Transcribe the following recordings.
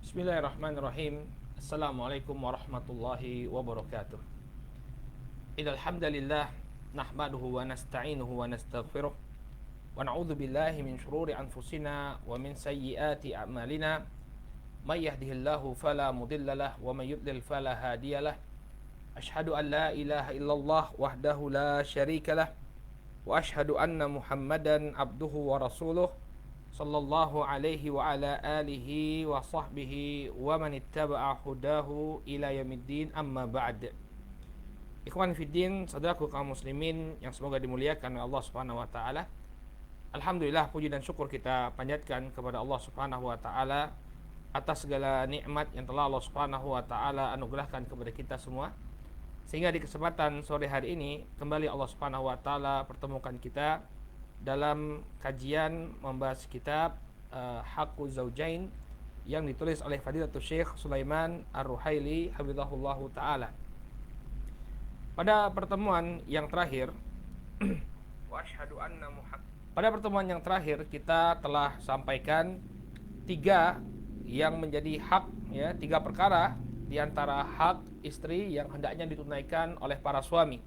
Bismillahirrahmanirrahim. Assalamualaikum warahmatullahi wabarakatuh. Innal hamdalillah nahmaduhu wa nasta'inuhu wa nastaghfiruh wa na'udzu billahi min shururi anfusina wa min sayyiati a'malina. May yahdihillahu fala mudilla lahu wa may yudlil fala hadiyalah. Asyhadu an la ilaha illallah wahdahu la syarika lah wa asyhadu anna Muhammadan abduhu wa rasuluh sallallahu alaihi wa ala alihi wa sahbihi wa man ittaba'a hudahu ila yaumiddin, amma ba'd. Ikhwan fiddin, saudaraku kaum muslimin yang semoga dimuliakan oleh Allah Subhanahu wa taala. Alhamdulillah, puji dan syukur kita panjatkan kepada Allah Subhanahu wa taala atas segala nikmat yang telah Allah Subhanahu wa taala anugerahkan kepada kita semua. Sehingga di kesempatan sore hari ini kembali Allah Subhanahu wa taala pertemukan kita dalam kajian membahas kitab Haqquz Zaujain yang ditulis oleh Fadilatul Syekh Sulaiman Ar-Ruhaili hafizahullahu taala. Pada pertemuan yang terakhir pada pertemuan yang terakhir kita telah sampaikan tiga yang menjadi hak, ya, tiga perkara di antara hak istri yang hendaknya ditunaikan oleh para suami.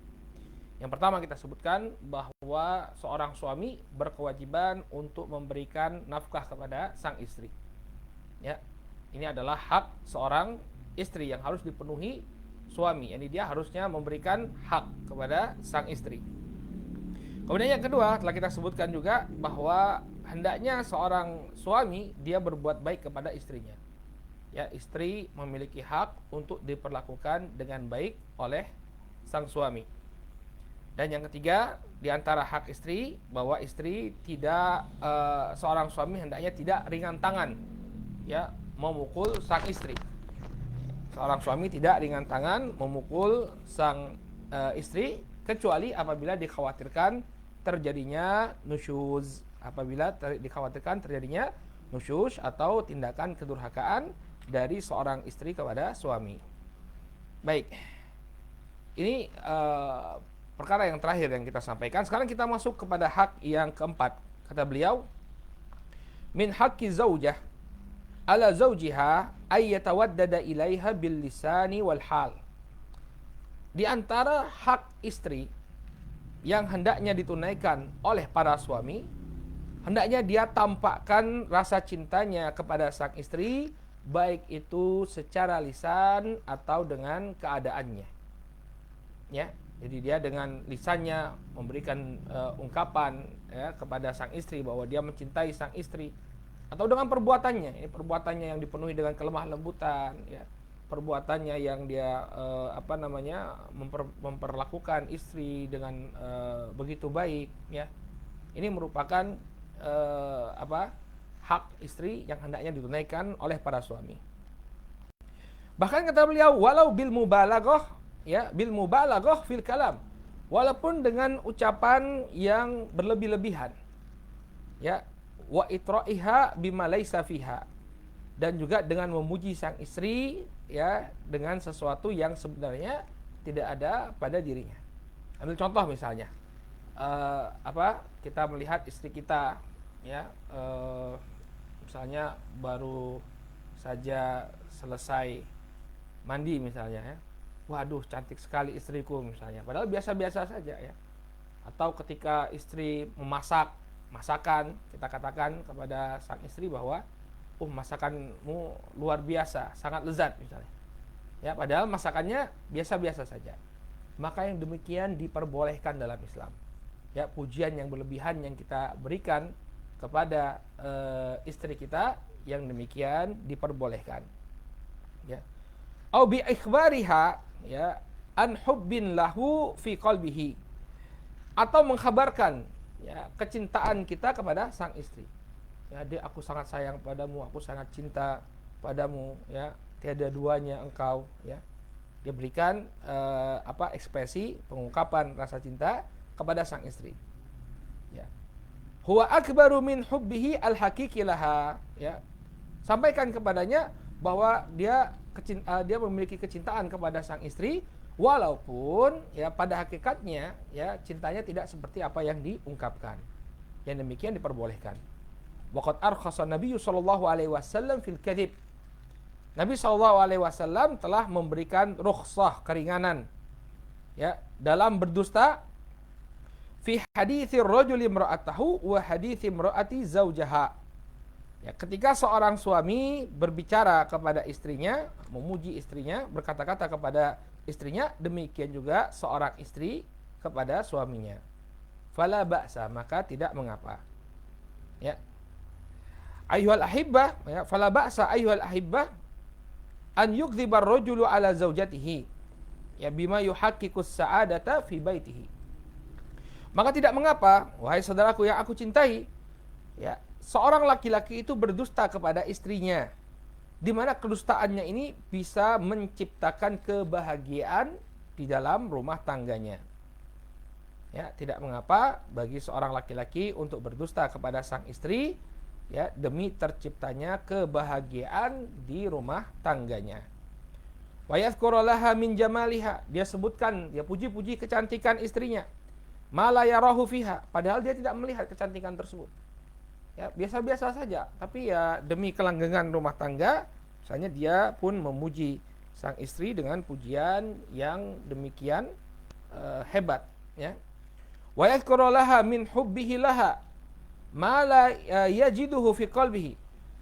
Yang pertama kita sebutkan bahwa seorang suami berkewajiban untuk memberikan nafkah kepada sang istri. Ya, ini adalah hak seorang istri yang harus dipenuhi suami. Ini dia harusnya memberikan hak kepada sang istri. Kemudian yang kedua telah kita sebutkan juga bahwa hendaknya seorang suami dia berbuat baik kepada istrinya. Ya, istri memiliki hak untuk diperlakukan dengan baik oleh sang suami. Dan yang ketiga, di antara hak istri, bahwa istri tidak seorang suami hendaknya tidak ringan tangan, ya, memukul sang istri. Seorang suami tidak ringan tangan memukul sang istri kecuali apabila dikhawatirkan terjadinya nusyuz, dikhawatirkan terjadinya nusyuz atau tindakan kedurhakaan dari seorang istri kepada suami. Baik, ini perkara yang terakhir yang kita sampaikan. Sekarang kita masuk kepada hak yang keempat. Kata beliau, min haqqi zaujah ala zaujiha ay yatawaddada ilaiha bil lisani wal hal. Di antara hak istri yang hendaknya ditunaikan oleh para suami, hendaknya dia tampakkan rasa cintanya kepada sang istri, baik itu secara lisan atau dengan keadaannya. Ya, jadi dia dengan lisannya memberikan ungkapan, ya, kepada sang istri bahwa dia mencintai sang istri, atau dengan perbuatannya, ini perbuatannya yang dipenuhi dengan kelemah lembutan, ya, perbuatannya yang dia memperlakukan istri dengan begitu baik, ya. Ini merupakan hak istri yang hendaknya ditunaikan oleh para suami. Bahkan kata beliau, walau bil mubalaghah, ya, bil mubalaghah fil kalam, walaupun dengan ucapan yang berlebih-lebihan, ya, wa itra'iha bima laisa fiha, dan juga dengan memuji sang istri, ya, dengan sesuatu yang sebenarnya tidak ada pada dirinya. Ambil contoh misalnya, kita melihat istri kita, ya, misalnya baru saja selesai mandi misalnya, ya, waduh cantik sekali istriku misalnya, padahal biasa-biasa saja, ya. Atau ketika istri memasak masakan, kita katakan kepada sang istri bahwa masakanmu luar biasa, sangat lezat misalnya, ya, padahal masakannya biasa-biasa saja. Maka yang demikian diperbolehkan dalam Islam, ya, pujian yang berlebihan yang kita berikan kepada istri kita yang demikian diperbolehkan, ya. Au bi ikhbariha, ya, an hubbin lahu fi qalbihi, atau mengkhabarkan, ya, kecintaan kita kepada sang istri. Ya, dia, aku sangat sayang padamu, aku sangat cinta padamu, ya, tiada duanya engkau, ya. Dia berikan ekspresi pengungkapan rasa cinta kepada sang istri. Ya. Huwa akbaru min hubbihi al-haqiqi laha, ya. Sampaikan kepadanya bahwa dia memiliki kecintaan kepada sang istri, walaupun, ya, pada hakikatnya, ya, cintanya tidak seperti apa yang diungkapkan. Yang demikian diperbolehkan. Waqad arkhasa Nabi sallallahu alaihi wasallam fil kadhib. Nabi SAW telah memberikan rukhsah, keringanan, ya, dalam berdusta fi haditsir rajuli imra'atahu wa haditsi imra'ati zaujaha. Ya, ketika seorang suami berbicara kepada istrinya, memuji istrinya, berkata-kata kepada istrinya, demikian juga seorang istri kepada suaminya. Fala ba'sa, maka tidak mengapa. Ya. Ayyuhal ahibbah, ya, fala ba'sa ayyuhal ahibbah an yukdzibar rajulu ala zaujatihi, ya, bima yuhaqqiqus sa'adata fi baitihi. Maka tidak mengapa, wahai saudaraku yang aku cintai, ya, seorang laki-laki itu berdusta kepada istrinya, di mana kedustaannya ini bisa menciptakan kebahagiaan di dalam rumah tangganya. Ya, tidak mengapa bagi seorang laki-laki untuk berdusta kepada sang istri, ya, demi terciptanya kebahagiaan di rumah tangganya. Wa yadhkuru laha min jamaliha, dia sebutkan, dia puji-puji kecantikan istrinya. Ma la yarahu fiha, padahal dia tidak melihat kecantikan tersebut. Ya, biasa-biasa saja, tapi ya demi kelanggengan rumah tangga, misalnya dia pun memuji sang istri dengan pujian yang demikian hebat, ya. Wa yadhkuru laha min hubbihi laha ma la yajiduhu fi qalbihi,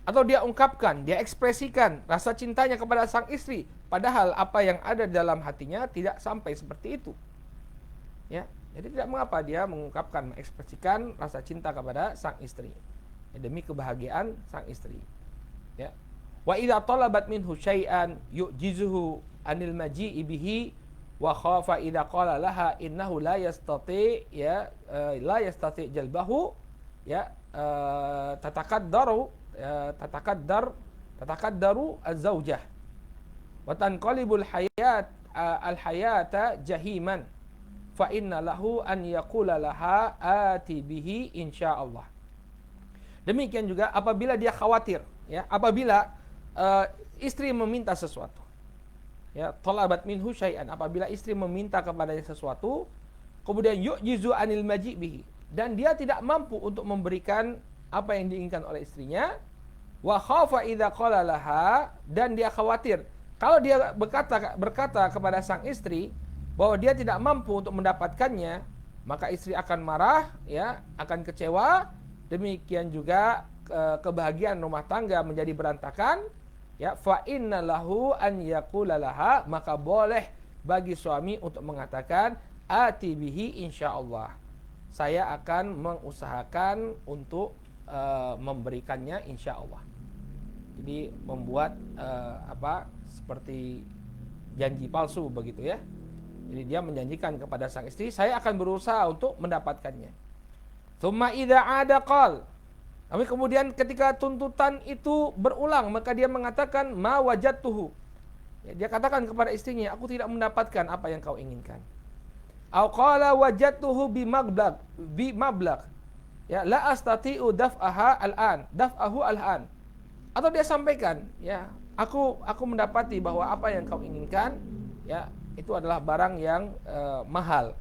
atau dia ungkapkan, dia ekspresikan rasa cintanya kepada sang istri, padahal apa yang ada dalam hatinya tidak sampai seperti itu. Ya, jadi tidak mengapa dia mengungkapkan, mengekspresikan rasa cinta kepada sang istri, ya, demi kebahagiaan sang istri. Ya. Wa idza talabat minhu syai'an yu'jizuhu anil maji'i bihi wa khafa idza qala laha innahu la yastati, ya, la yastati jalbahu, ya, tatakaddaru az-zaujah wa tanqalibul hayat al-hayata jahiman fa inna lahu an yaqula laha ati bihi insyaallah. Demikian juga apabila dia khawatir, ya, apabila istri meminta sesuatu, ya, talabat minhu syai'an, apabila istri meminta kepadanya sesuatu, kemudian yu'jizu anil maji' bihi, dan dia tidak mampu untuk memberikan apa yang diinginkan oleh istrinya, wa khafa idza qala laha, dan dia khawatir kalau dia berkata kepada sang istri bahwa dia tidak mampu untuk mendapatkannya, maka istri akan marah, ya, akan kecewa, demikian juga kebahagiaan rumah tangga menjadi berantakan, ya. Fa inna lahu an yaqula laha, maka boleh bagi suami untuk mengatakan ati bihi insyaallah, saya akan mengusahakan untuk memberikannya insyaallah. Jadi membuat seperti janji palsu begitu, ya. Jadi dia menjanjikan kepada sang istri, saya akan berusaha untuk mendapatkannya. Tsumma idza ada qal, tapi kemudian ketika tuntutan itu berulang, maka dia mengatakan ma wajadtuhu, ya, dia katakan kepada istrinya, aku tidak mendapatkan apa yang kau inginkan. Au qala wajadtuhu bi mablagh, ya, la astati'u daf'ahu al-an, atau dia sampaikan, ya, aku mendapati bahwa apa yang kau inginkan, ya, itu adalah barang yang mahal,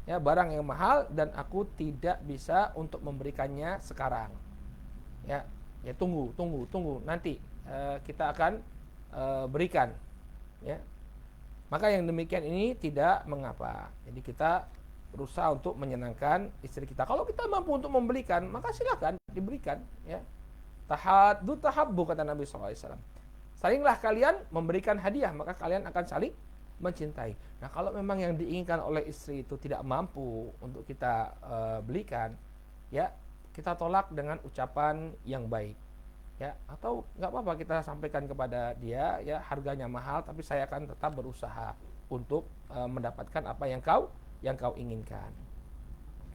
ya, barang yang mahal, dan aku tidak bisa untuk memberikannya sekarang, ya, tunggu nanti kita akan berikan, ya. Maka yang demikian ini tidak mengapa. Jadi kita berusaha untuk menyenangkan istri kita. Kalau kita mampu untuk memberikan, maka silakan diberikan, ya. Tahaddu tahabbu, kata Nabi SAW. Salinglah kalian memberikan hadiah, maka kalian akan saling mencintai. Nah, kalau memang yang diinginkan oleh istri itu tidak mampu untuk kita belikan, ya, kita tolak dengan ucapan yang baik, ya, atau nggak apa-apa kita sampaikan kepada dia, ya, harganya mahal, tapi saya akan tetap berusaha untuk mendapatkan apa yang kau inginkan,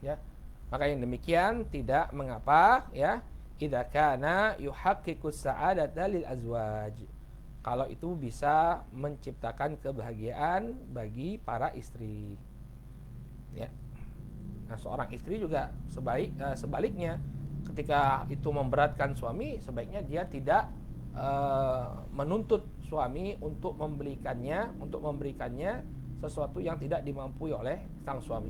ya. Maka yang demikian tidak mengapa, ya, idza kana yuhaqqiqus sa'adata lil azwaj, kalau itu bisa menciptakan kebahagiaan bagi para istri, ya. Nah, seorang istri juga sebaliknya, ketika itu memberatkan suami, sebaiknya dia tidak menuntut suami untuk memberikannya sesuatu yang tidak dimampui oleh sang suami,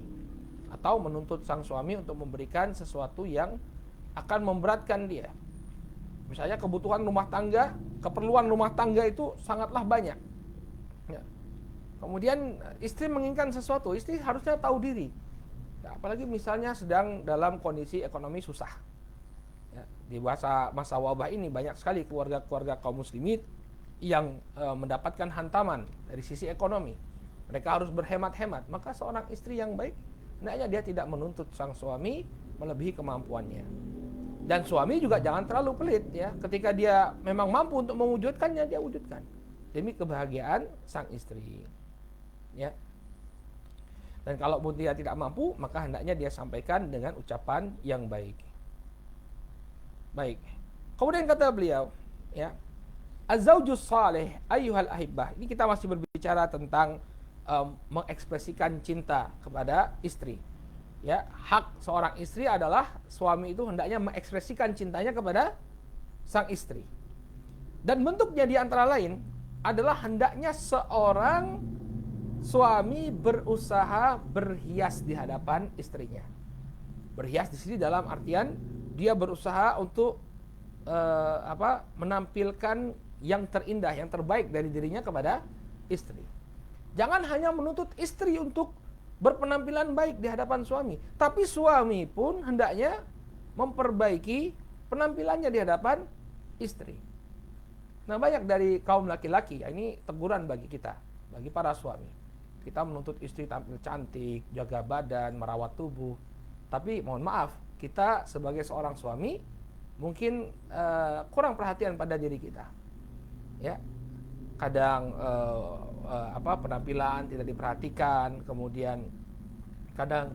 atau menuntut sang suami untuk memberikan sesuatu yang akan memberatkan dia. Misalnya kebutuhan rumah tangga keperluan rumah tangga itu sangatlah banyak. Ya. Kemudian istri menginginkan sesuatu, istri harusnya tahu diri. Ya, apalagi misalnya sedang dalam kondisi ekonomi susah. Ya, di masa wabah ini banyak sekali keluarga-keluarga kaum muslimin yang mendapatkan hantaman dari sisi ekonomi. Mereka harus berhemat-hemat. Maka seorang istri yang baik, hendaknya dia tidak menuntut sang suami melebihi kemampuannya. Dan suami juga jangan terlalu pelit ya. Ketika dia memang mampu untuk mewujudkannya, dia wujudkan demi kebahagiaan sang istri. Ya. Dan kalau pun dia tidak mampu, maka hendaknya dia sampaikan dengan ucapan yang baik. Baik. Kemudian kata beliau, ya, az-zaujus salih ayyuhal ahibbah. Ini kita masih berbicara tentang mengekspresikan cinta kepada istri. Ya, hak seorang istri adalah suami itu hendaknya mengekspresikan cintanya kepada sang istri. Dan bentuknya di antara lain adalah hendaknya seorang suami berusaha berhias di hadapan istrinya. Berhias di sini dalam artian dia berusaha untuk menampilkan yang terindah, yang terbaik dari dirinya kepada istri. Jangan hanya menuntut istri untuk berpenampilan baik di hadapan suami, tapi suami pun hendaknya memperbaiki penampilannya di hadapan istri. Nah, banyak dari kaum laki-laki, ini teguran bagi kita, bagi para suami. Kita menuntut istri tampil cantik, jaga badan, merawat tubuh. Tapi mohon maaf, kita sebagai seorang suami mungkin kurang perhatian pada diri kita. Ya. Kadang penampilan tidak diperhatikan, kemudian kadang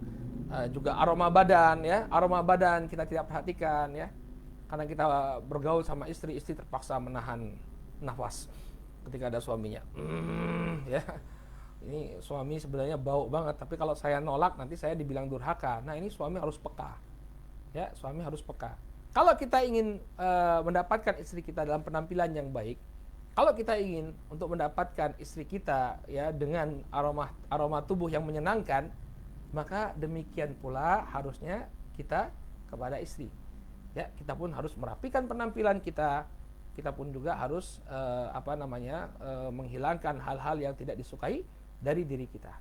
juga aroma badan kita tidak perhatikan ya. Karena kita bergaul sama istri terpaksa menahan nafas ketika ada suaminya. Ya. Ini suami sebenarnya bau banget, tapi kalau saya nolak nanti saya dibilang durhaka. Nah, ini suami harus peka. Ya, suami harus peka. Kalau kita ingin mendapatkan istri kita dalam penampilan yang baik, kalau kita ingin untuk mendapatkan istri kita ya dengan aroma tubuh yang menyenangkan, maka demikian pula harusnya kita kepada istri. Ya, kita pun harus merapikan penampilan kita. Kita pun juga harus menghilangkan hal-hal yang tidak disukai dari diri kita.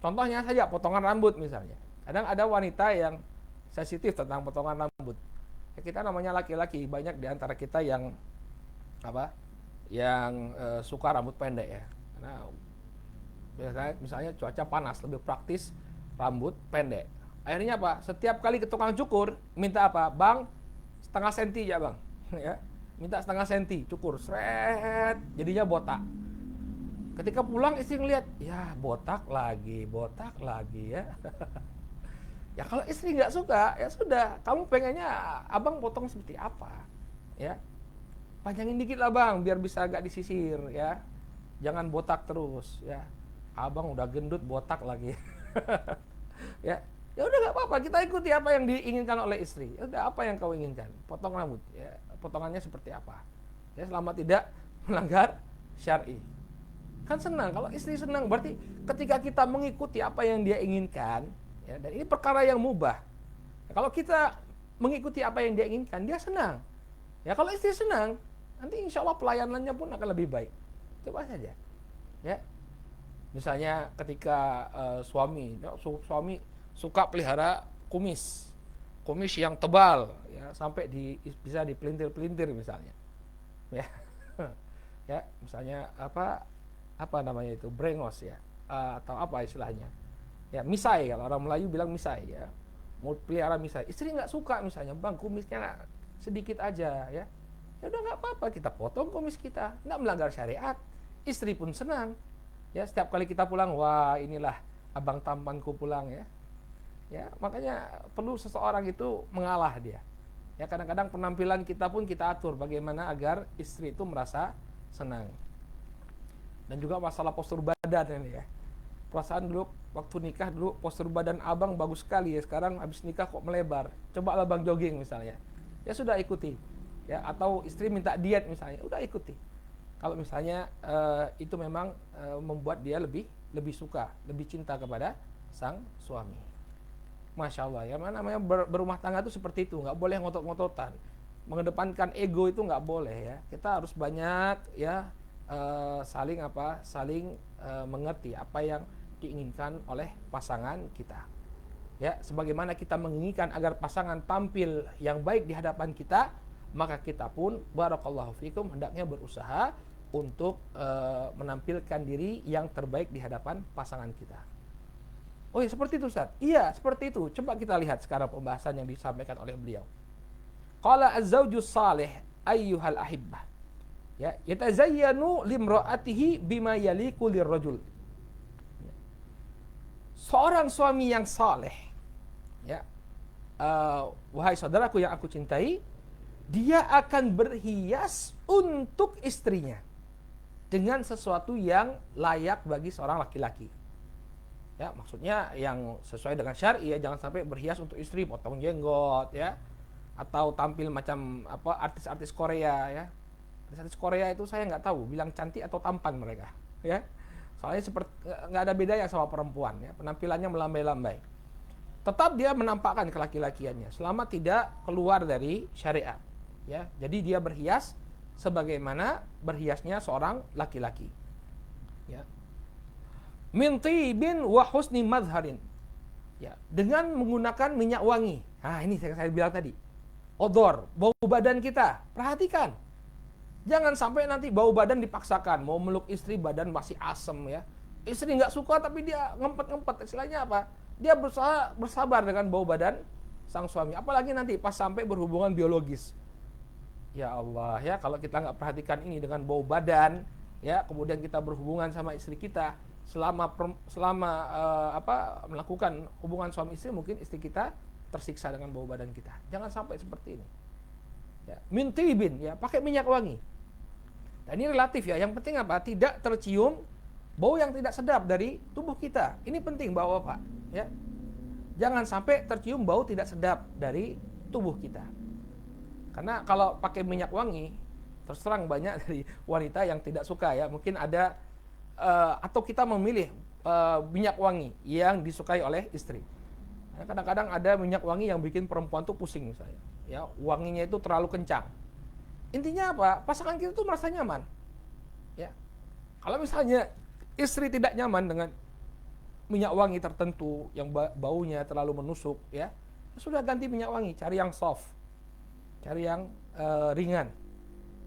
Contohnya saja potongan rambut misalnya. Kadang ada wanita yang sensitif tentang potongan rambut. Ya, kita namanya laki-laki, banyak di antara kita yang suka rambut pendek ya. Karena biasanya misalnya cuaca panas, lebih praktis rambut pendek. Akhirnya apa? Setiap kali ke tukang cukur minta apa? Bang, setengah senti ya bang. Ya, minta setengah senti cukur, seret, jadinya botak. Ketika pulang istri ngeliat, ya botak lagi ya. Ya kalau istri nggak suka, ya sudah, kamu pengennya abang potong seperti apa? Ya, panjangin dikit lah bang, biar bisa agak disisir ya. Jangan botak terus ya. Abang udah gendut botak lagi. Ya, ya udah nggak apa-apa, kita ikuti apa yang diinginkan oleh istri. Ya udah, apa yang kau inginkan? Potong rambut, ya. Potongannya seperti apa? Ya, selama tidak melanggar syar'i. Kan senang, kalau istri senang berarti ketika kita mengikuti apa yang dia inginkan ya, dan ini perkara yang mubah ya, kalau kita mengikuti apa yang dia inginkan, dia senang ya. Kalau istri senang, nanti insya Allah pelayanannya pun akan lebih baik. Coba saja ya, misalnya ketika suami suka pelihara kumis yang tebal ya, sampai bisa dipelintir-pelintir misalnya ya. Ya, misalnya apa namanya itu, brengos ya, atau apa istilahnya ya, misai, kalau orang Melayu bilang misai ya, mau pelihara misai. Istri nggak suka misalnya, bang kumisnya sedikit aja ya, ya udah nggak apa-apa, kita potong kumis kita, nggak melanggar syariat, istri pun senang ya. Setiap kali kita pulang, wah inilah abang tampanku pulang ya. Ya, makanya perlu seseorang itu mengalah dia ya. Kadang-kadang penampilan kita pun kita atur bagaimana agar istri itu merasa senang. Dan juga masalah postur badan ini ya. Perasaan dulu waktu nikah dulu postur badan abang bagus sekali ya, sekarang habis nikah kok melebar. Coba abang jogging misalnya, ya sudah ikuti ya. Atau istri minta diet misalnya, udah ikuti. Kalau misalnya itu memang membuat dia lebih suka, lebih cinta kepada sang suami. Masya Allah ya, namanya berumah tangga itu seperti itu, nggak boleh ngotot-ngototan mengedepankan ego itu nggak boleh ya. Kita harus banyak ya saling mengerti apa yang diinginkan oleh pasangan kita. Ya, sebagaimana kita menginginkan agar pasangan tampil yang baik di hadapan kita, maka kita pun barakallahu fikum hendaknya berusaha untuk menampilkan diri yang terbaik di hadapan pasangan kita. Oh ya, seperti itu Ustaz. Iya, seperti itu. Coba kita lihat sekarang pembahasan yang disampaikan oleh beliau. Qala az-zawjus salih ayyuhal ahibbah. Ya, yatazayyanu limra'atihi bima yaliqu lirrajul. Seorang suami yang saleh, ya, wahai saudaraku yang aku cintai, dia akan berhias untuk istrinya dengan sesuatu yang layak bagi seorang laki-laki. Ya, maksudnya yang sesuai dengan syar'i ya, jangan sampai berhias untuk istri, potong jenggot ya, atau tampil macam artis-artis Korea ya. Artis-artis Korea itu saya nggak tahu bilang cantik atau tampan mereka, ya. Soalnya seperti nggak ada bedanya sama perempuan ya, penampilannya melambai-lambai. Tetap dia menampakkan kelaki-lakiannya selama tidak keluar dari syariat ya. Jadi dia berhias sebagaimana berhiasnya seorang laki-laki ya. Min tibin wa husni madharin ya, dengan menggunakan minyak wangi. Nah, ini saya bilang tadi. Odor, bau badan kita. Perhatikan. Jangan sampai nanti bau badan dipaksakan. Mau meluk istri badan masih asem ya. Istri nggak suka tapi dia ngempet-ngempet. Istilahnya apa? Dia berusaha bersabar dengan bau badan sang suami. Apalagi nanti pas sampai berhubungan biologis. Ya Allah ya, kalau kita nggak perhatikan ini dengan bau badan ya, kemudian kita berhubungan sama istri kita selama melakukan hubungan suami istri, mungkin istri kita tersiksa dengan bau badan kita. Jangan sampai seperti ini. Ya, min tibin ya, pakai minyak wangi. Nah, ini relatif ya. Yang penting apa? Tidak tercium bau yang tidak sedap dari tubuh kita. Ini penting Bapak-bapak, ya. Jangan sampai tercium bau tidak sedap dari tubuh kita. Karena kalau pakai minyak wangi, terus terang banyak dari wanita yang tidak suka ya. Mungkin ada atau kita memilih minyak wangi yang disukai oleh istri. Kadang-kadang ada minyak wangi yang bikin perempuan tuh pusing misalnya. Ya, wanginya itu terlalu kencang. Intinya apa? Pasangan kita tuh merasa nyaman. Ya. Kalau misalnya istri tidak nyaman dengan minyak wangi tertentu yang baunya terlalu menusuk, ya sudah ganti minyak wangi, cari yang soft, cari yang ringan.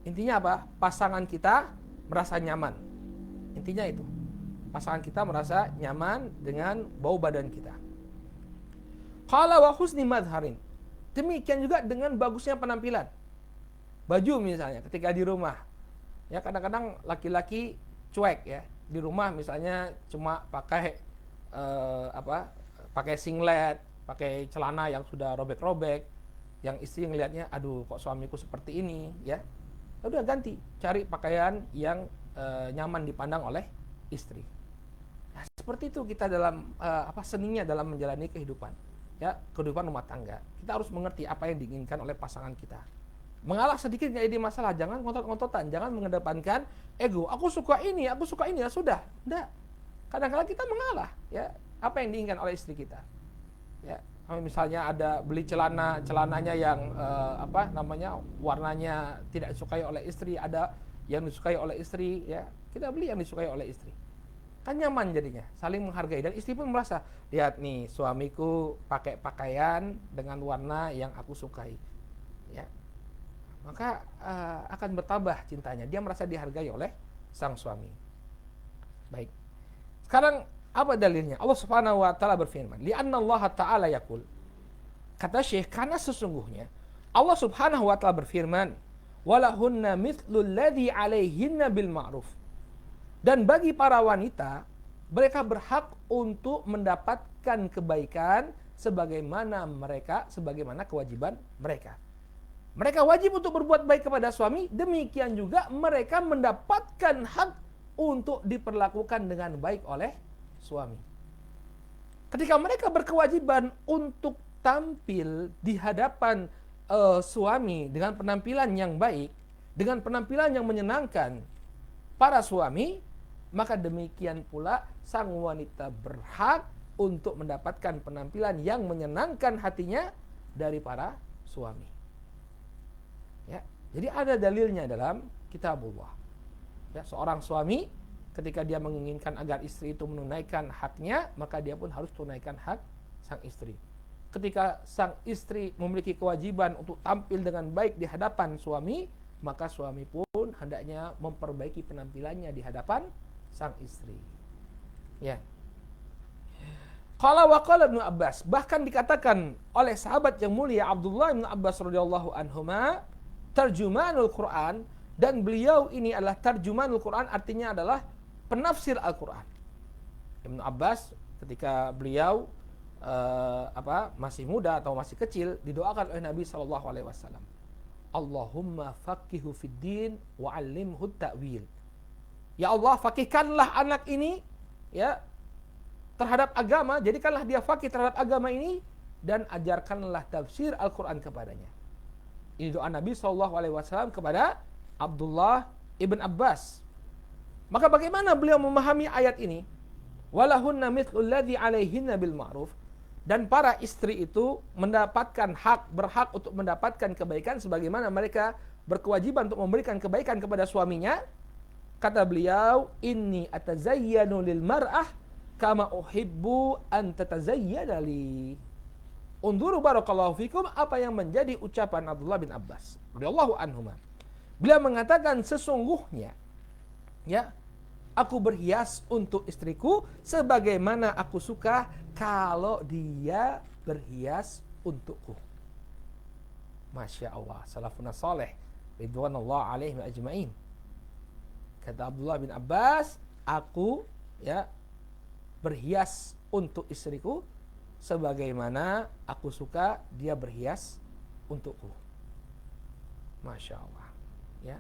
Intinya apa? Pasangan kita merasa nyaman. Intinya itu. Pasangan kita merasa nyaman dengan bau badan kita. Qala wa husni madharin. Demikian juga dengan bagusnya penampilan. Baju misalnya ketika di rumah. Ya, kadang-kadang laki-laki cuek ya. Di rumah misalnya cuma pakai pakai singlet, pakai celana yang sudah robek-robek. Yang istri ngelihatnya, aduh kok suamiku seperti ini ya. Udah ganti, cari pakaian yang nyaman dipandang oleh istri. Nah, seperti itu kita dalam seninya dalam menjalani kehidupan. Ya, kehidupan rumah tangga. Kita harus mengerti apa yang diinginkan oleh pasangan kita. Mengalah sedikit nggak jadi masalah, jangan ngotot-ngototan, jangan mengedepankan ego. Aku suka ini, ya sudah. Enggak. Kadang-kadang kita mengalah, ya, apa yang diinginkan oleh istri kita. Ya, misalnya ada beli celananya yang warnanya tidak disukai oleh istri, ada yang disukai oleh istri, ya. Kita beli yang disukai oleh istri. Kan nyaman jadinya, saling menghargai, dan istri pun merasa, lihat nih suamiku pakai pakaian dengan warna yang aku sukai, ya, maka akan bertambah cintanya, dia merasa dihargai oleh sang suami. Baik, sekarang apa dalilnya? Allah Subhanahu wa taala berfirman, li'anna Allah taala yaqul, kata Syekh, karena sesungguhnya Allah Subhanahu wa taala berfirman, walahunna mithlul ladzi 'alaihinna bil ma'ruf. Dan bagi para wanita, mereka berhak untuk mendapatkan kebaikan sebagaimana kewajiban mereka. Mereka wajib untuk berbuat baik kepada suami, demikian juga mereka mendapatkan hak untuk diperlakukan dengan baik oleh suami. Ketika mereka berkewajiban untuk tampil di hadapan suami dengan penampilan yang baik, dengan penampilan yang menyenangkan para suami, maka demikian pula sang wanita berhak untuk mendapatkan penampilan yang menyenangkan hatinya dari para suami. Ya. Jadi ada dalilnya dalam kitabullah. Ya, seorang suami ketika dia menginginkan agar istri itu menunaikan haknya, maka dia pun harus tunaikan hak sang istri. Ketika sang istri memiliki kewajiban untuk tampil dengan baik di hadapan suami, maka suami pun hendaknya memperbaiki penampilannya di hadapan sang istri. Ya. Qala wa qala Ibnu Abbas, bahkan dikatakan oleh sahabat yang mulia Abdullah bin Abbas radhiyallahu anhuma, tarjumanul Quran, dan beliau ini adalah tarjumanul Quran, artinya adalah penafsir Al-Quran. Ibnu Abbas ketika beliau masih muda atau masih kecil, didoakan oleh Nabi sallallahu alaihi wasallam, Allahumma faqihu fid din wa 'allimhu ta'wil. Ya Allah, fakihkanlah anak ini ya terhadap agama, jadikanlah dia faqih terhadap agama ini, dan ajarkanlah tafsir Al-Quran kepadanya. Ini doa Nabi SAW kepada Abdullah ibn Abbas. Maka bagaimana beliau memahami ayat ini? Walahunna mithlul ladzi 'alaihinna bil ma'ruf, dan para istri itu mendapatkan berhak untuk mendapatkan kebaikan sebagaimana mereka berkewajiban untuk memberikan kebaikan kepada suaminya. Kata beliau, inni atazayyanu lil mar'ah kama uhibbu an tatazayyana li. Unduru barakallahu fikum, apa yang menjadi ucapan Abdullah bin Abbas radhiyallahu anhuma. Beliau mengatakan, sesungguhnya ya, aku berhias untuk istriku sebagaimana aku suka kalau dia berhias untukku. Masya Allah, salafun salih ridwanullah alaihim ajma'in. Kata Abdullah bin Abbas, aku ya berhias untuk istriku sebagaimana aku suka dia berhias untukku. Masya Allah. Ya.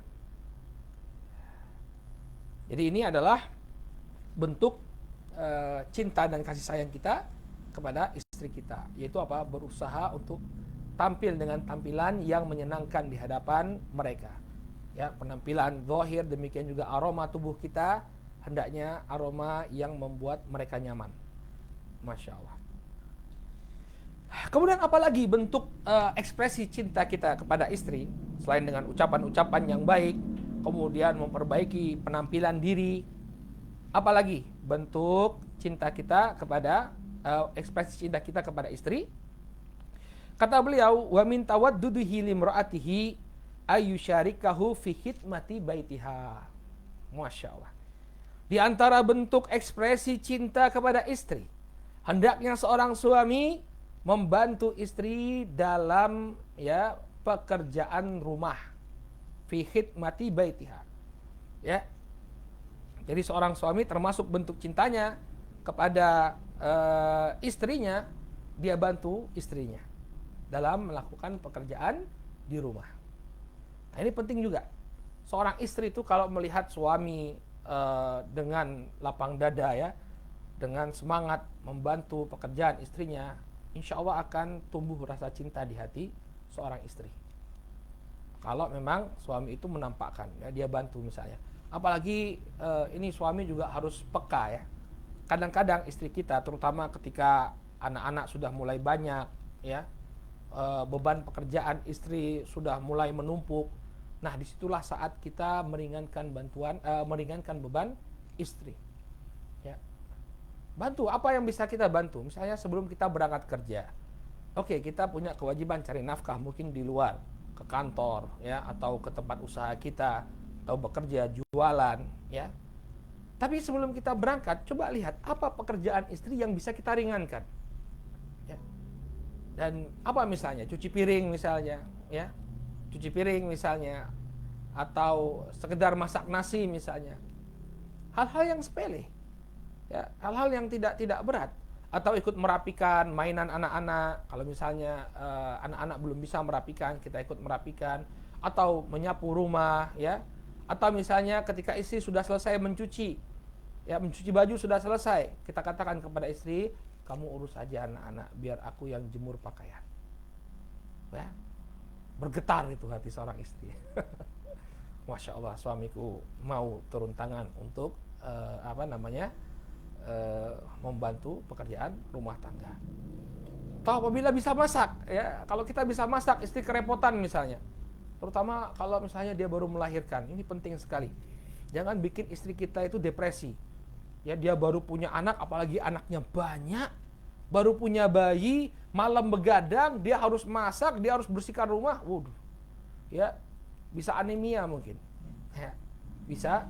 Jadi ini adalah bentuk cinta dan kasih sayang kita kepada istri kita, yaitu apa? Berusaha untuk tampil dengan tampilan yang menyenangkan di hadapan mereka. Ya, penampilan zahir, demikian juga aroma tubuh kita hendaknya aroma yang membuat mereka nyaman. Masya Allah. Kemudian apalagi bentuk ekspresi cinta kita kepada istri selain dengan ucapan-ucapan yang baik, kemudian memperbaiki penampilan diri, apalagi bentuk cinta kita kepada ekspresi cinta kita kepada istri? Kata beliau, wa min tawaddudihi limra'atihi ayyusharikahu fi khidmati baitiha. Masya Allah. Di antara bentuk ekspresi cinta kepada istri, hendaknya seorang suami membantu istri dalam ya pekerjaan rumah, fi khidmati baitiha. Ya. Jadi seorang suami termasuk bentuk cintanya kepada istrinya, dia bantu istrinya dalam melakukan pekerjaan di rumah. Nah, ini penting juga. Seorang istri itu kalau melihat suami dengan lapang dada ya, dengan semangat membantu pekerjaan istrinya, insya Allah akan tumbuh rasa cinta di hati seorang istri. Kalau memang suami itu menampakkan ya, dia bantu misalnya. Apalagi ini suami juga harus peka ya. Kadang-kadang istri kita, terutama ketika anak-anak sudah mulai banyak ya, beban pekerjaan istri sudah mulai menumpuk. Nah, disitulah saat kita meringankan beban istri. Ya. Bantu, apa yang bisa kita bantu? Misalnya sebelum kita berangkat kerja, oke, kita punya kewajiban cari nafkah mungkin di luar, ke kantor, ya, atau ke tempat usaha kita, atau bekerja, jualan, ya. Tapi sebelum kita berangkat, coba lihat apa pekerjaan istri yang bisa kita ringankan. Ya. Dan apa misalnya? Cuci piring misalnya, ya. Cuci piring misalnya, atau sekedar masak nasi misalnya. Hal-hal yang sepele. Ya, hal-hal yang tidak berat, atau ikut merapikan mainan anak-anak. Kalau misalnya anak-anak belum bisa merapikan, kita ikut merapikan, atau menyapu rumah, ya. Atau misalnya ketika istri sudah selesai mencuci, ya, mencuci baju sudah selesai, kita katakan kepada istri, kamu urus aja anak-anak, biar aku yang jemur pakaian. Ya. Bergetar itu hati seorang istri. Masya Allah, suamiku mau turun tangan untuk membantu pekerjaan rumah tangga. Atau apabila bisa masak, ya, kalau kita bisa masak, istri kerepotan misalnya, Terutama kalau misalnya dia baru melahirkan, ini penting sekali. Jangan bikin istri kita itu depresi. Ya, dia baru punya anak, apalagi anaknya banyak, baru punya bayi, malam begadang, dia harus masak, dia harus bersihkan rumah. Waduh. Ya, bisa anemia mungkin. Ya, bisa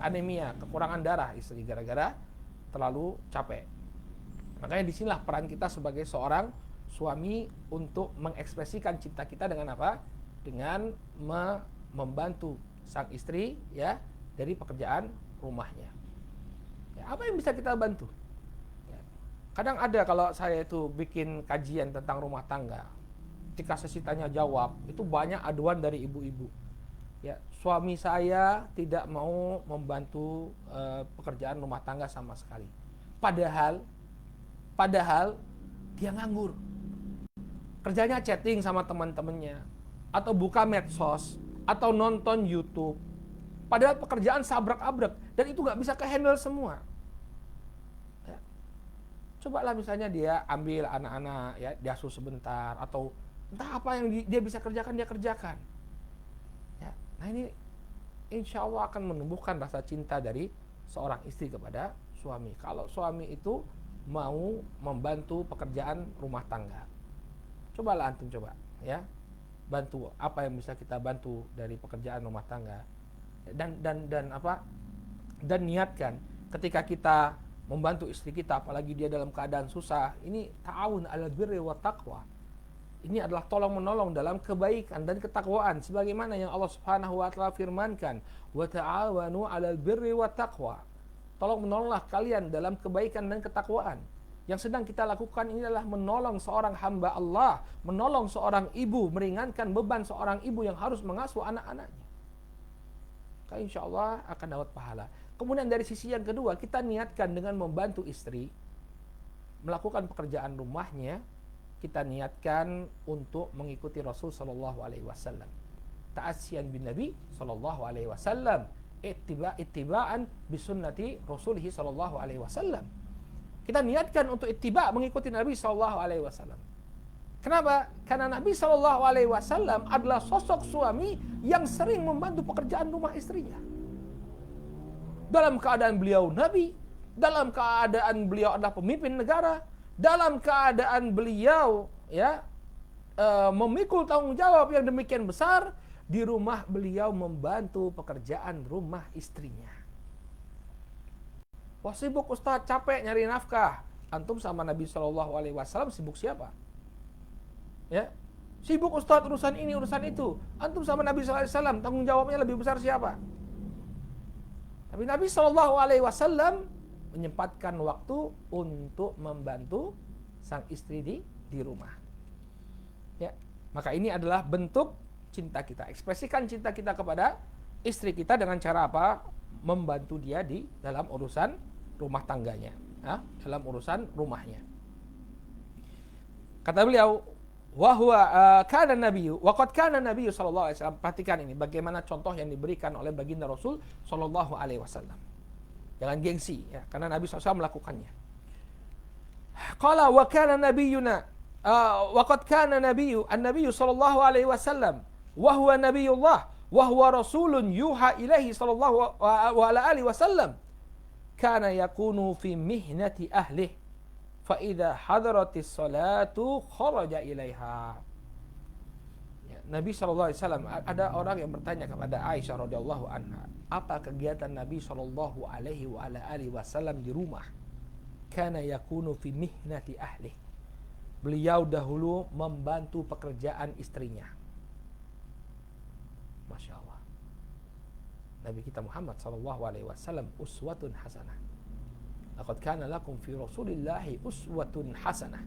anemia, kekurangan darah istri gara-gara terlalu capek. Makanya disinilah peran kita sebagai seorang suami untuk mengekspresikan cinta kita dengan apa? Dengan membantu sang istri ya dari pekerjaan rumahnya. Ya, apa yang bisa kita bantu? Ya. Kadang ada kalau saya itu bikin kajian tentang rumah tangga, ketika sesi tanya jawab itu banyak aduan dari ibu-ibu. Ya, suami saya tidak mau membantu pekerjaan rumah tangga sama sekali. Padahal dia nganggur. Kerjanya chatting sama teman-temannya, atau buka medsos, atau nonton YouTube. Padahal pekerjaan sabrak-abrek dan itu nggak bisa ke-handle semua. Ya. Cobalah misalnya dia ambil anak-anak, ya, diasuh sebentar, atau entah apa yang dia bisa kerjakan, dia kerjakan. Ya. Nah ini insya Allah akan menumbuhkan rasa cinta dari seorang istri kepada suami. Kalau suami itu mau membantu pekerjaan rumah tangga, cobalah antum coba, ya, bantu apa yang bisa kita bantu dari pekerjaan rumah tangga, dan niatkan ketika kita membantu istri kita, apalagi dia dalam keadaan susah, ini ta'awun 'alal birri wat taqwa. Ini adalah tolong menolong dalam kebaikan dan ketakwaan, sebagaimana yang Allah Subhanahu wa taala firmankan, wa ta'awanu 'alal birri wat taqwa. Tolong menolonglah kalian dalam kebaikan dan ketakwaan. Yang sedang kita lakukan ini adalah menolong seorang hamba Allah, menolong seorang ibu, meringankan beban seorang ibu yang harus mengasuh anak-anaknya. Maka insya Allah akan dapat pahala. Kemudian dari sisi yang kedua, kita niatkan dengan membantu istri melakukan pekerjaan rumahnya, kita niatkan untuk mengikuti Rasul Sallallahu Alaihi Wasallam, ta'asiyan bin Nabi Sallallahu Alaihi Wasallam, ittiba'an bisunnati Rasulih Sallallahu Alaihi Wasallam. Kita niatkan untuk ittiba, mengikuti Nabi Sallallahu Alaihi Wasallam. Kenapa? Karena Nabi Sallallahu Alaihi Wasallam adalah sosok suami yang sering membantu pekerjaan rumah istrinya. Dalam keadaan beliau Nabi, dalam keadaan beliau adalah pemimpin negara, dalam keadaan beliau ya memikul tanggung jawab yang demikian besar, di rumah beliau membantu pekerjaan rumah istrinya. Wah, sibuk Ustaz, capek nyari nafkah. Antum sama Nabi Shallallahu Alaihi Wasallam sibuk siapa? Ya, sibuk Ustaz urusan ini urusan itu. Antum sama Nabi Shallallahu Alaihi Wasallam tanggung jawabnya lebih besar siapa? Tapi Nabi Shallallahu Alaihi Wasallam menyempatkan waktu untuk membantu sang istri di rumah. Ya, maka ini adalah bentuk cinta kita. Ekspresikan cinta kita kepada istri kita dengan cara apa? Membantu dia di dalam urusan rumah tangganya, ya, dalam urusan rumahnya. Kata beliau, kana Nabi, waqad kana Nabi sallallahu alaihi wasallam. Perhatikan ini bagaimana contoh yang diberikan oleh baginda Rasul sallallahu alaihi wasallam. Jangan gengsi, ya, karena Nabi SAW melakukannya. Qala wa kana nabiyuna waqad kana an-nabiy sallallahu alaihi wasallam wa huwa nabiyullah wa huwa rasulun yuha ilaihi sallallahu alaihi wasallam kana yakunu fi mihnati ahlihi fa idza hadaratis salatu kharaja ilaiha. Ya, Nabi sallallahu alaihi wasallam, ada orang yang bertanya kepada Aisyah radhiyallahu anha, apa kegiatan Nabi sallallahu alaihi wasallam di rumah? Kana yakunu fi mihnati ahli. Beliau dahulu membantu pekerjaan istrinya. Masya Allah. Nabi kita Muhammad sallallahu alaihi wasallam uswatun hasanah. Laqad kana lakum fi Rasulillahi uswatun hasanah.